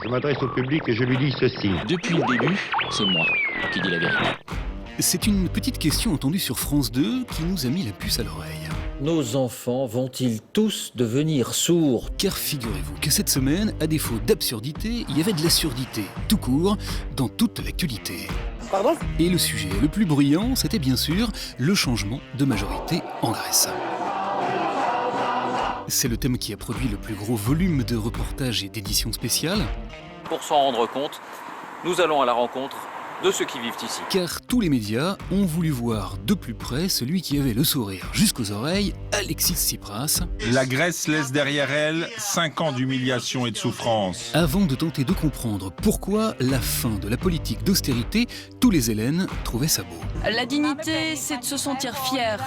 Je m'adresse au public et je lui dis ceci. Depuis le début, c'est moi qui dis la vérité. C'est une petite question entendue sur France 2 qui nous a mis la puce à l'oreille. Nos enfants vont-ils tous devenir sourds ? Car figurez-vous que cette semaine, à défaut d'absurdité, il y avait de l'absurdité, tout court, dans toute l'actualité. Pardon ? Et le sujet le plus bruyant, c'était bien sûr le changement de majorité en Grèce. C'est le thème qui a produit le plus gros volume de reportages et d'éditions spéciales. Pour s'en rendre compte, nous allons à la rencontre de ceux qui vivent ici. Car tous les médias ont voulu voir de plus près celui qui avait le sourire jusqu'aux oreilles, Alexis Tsipras. La Grèce laisse derrière elle 5 ans d'humiliation et de souffrance. Avant de tenter de comprendre pourquoi la fin de la politique d'austérité, tous les Hellènes trouvaient ça beau. La dignité, c'est de se sentir fier.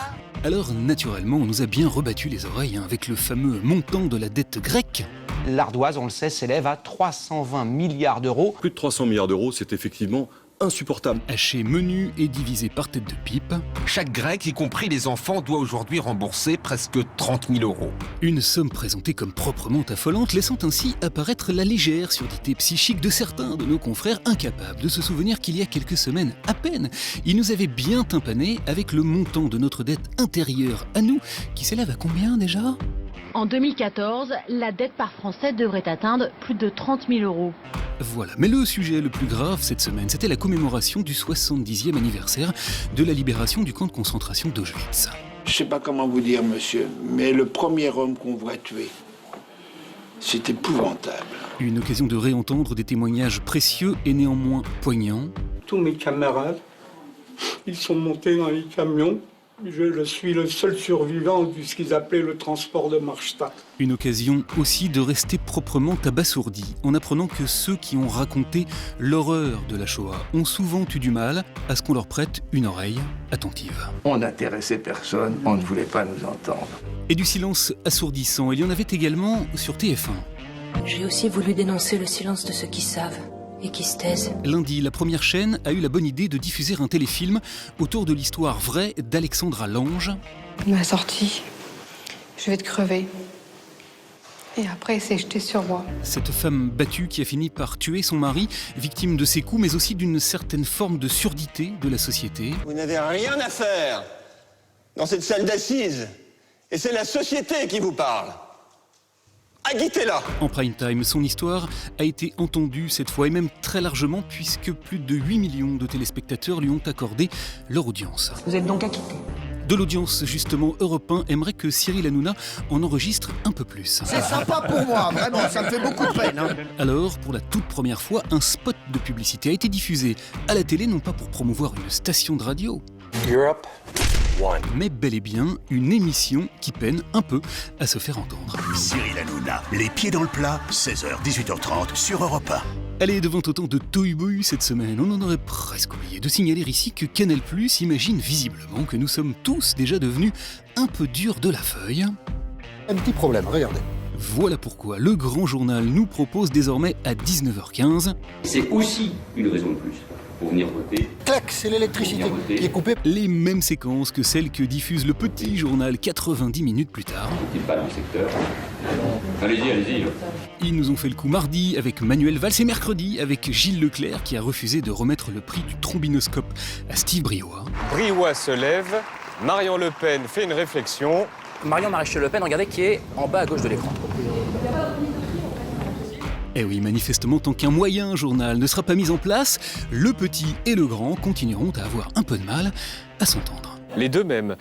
Alors naturellement, on nous a bien rebattu les oreilles avec le fameux montant de la dette grecque. L'ardoise, on le sait, s'élève à 320 milliards d'euros. Plus de 300 milliards d'euros, c'est effectivement insupportable. Haché menu et divisé par tête de pipe. Chaque Grec, y compris les enfants, doit aujourd'hui rembourser presque 30 000 euros. Une somme présentée comme proprement affolante, laissant ainsi apparaître la légère surdité psychique de certains de nos confrères incapables de se souvenir qu'il y a quelques semaines à peine, ils nous avaient bien tympané avec le montant de notre dette intérieure à nous, qui s'élève à combien déjà ? En 2014, la dette par Français devrait atteindre plus de 30 000 euros. Voilà, mais le sujet le plus grave cette semaine, c'était la commémoration du 70e anniversaire de la libération du camp de concentration d'Auschwitz. Je sais pas comment vous dire, monsieur, mais le premier homme qu'on voit tuer, c'est épouvantable. Une occasion de réentendre des témoignages précieux et néanmoins poignants. Tous mes camarades, ils sont montés dans les camions. Je suis le seul survivant de ce qu'ils appelaient le transport de Marstadt. Une occasion aussi de rester proprement abasourdi en apprenant que ceux qui ont raconté l'horreur de la Shoah ont souvent eu du mal à ce qu'on leur prête une oreille attentive. On n'intéressait personne, on ne voulait pas nous entendre. Et du silence assourdissant, il y en avait également sur TF1. J'ai aussi voulu dénoncer le silence de ceux qui savent. Et qui se taisent. Lundi, la première chaîne a eu la bonne idée de diffuser un téléfilm autour de l'histoire vraie d'Alexandra Lange. Ma sortie, je vais te crever. Et après, il s'est jeté sur moi. Cette femme battue qui a fini par tuer son mari, victime de ses coups, mais aussi d'une certaine forme de surdité de la société. Vous n'avez rien à faire dans cette salle d'assises. Et c'est la société qui vous parle. Aguitez-la. En prime time, son histoire a été entendue cette fois et même très largement puisque plus de 8 millions de téléspectateurs lui ont accordé leur audience. Vous êtes donc acquitté. De l'audience, justement, Europe 1 aimerait que Cyril Hanouna en enregistre un peu plus. C'est sympa pour moi, vraiment, ça me fait beaucoup de peine. Alors, pour la toute première fois, un spot de publicité a été diffusé à la télé, non pas pour promouvoir une station de radio. Europe One. Mais bel et bien une émission qui peine un peu à se faire entendre. Cyril Hanouna, les pieds dans le plat, 16h, 18h30 sur Europe 1. Allez, devant autant de tohu-bohu cette semaine, on en aurait presque oublié de signaler ici que Canal+ imagine visiblement que nous sommes tous déjà devenus un peu durs de la feuille. Un petit problème, regardez. Voilà pourquoi le grand journal nous propose désormais à 19h15. C'est aussi une raison de plus pour venir voter. Clac, c'est l'électricité qui est coupée. Les mêmes séquences que celles que diffuse le petit journal 90 minutes plus tard. Faut-il pas dans le secteur ? Allez-y. Ils nous ont fait le coup mardi avec Manuel Valls et mercredi avec Gilles Leclerc qui a refusé de remettre le prix du trombinoscope à Steve Briois. Briois se lève, Marion Le Pen fait une réflexion. Marion Maréchal Le Pen, regardez, qui est en bas à gauche de l'écran. Eh oui, manifestement, tant qu'un moyen journal ne sera pas mis en place, le petit et le grand continueront à avoir un peu de mal à s'entendre. Les deux mêmes.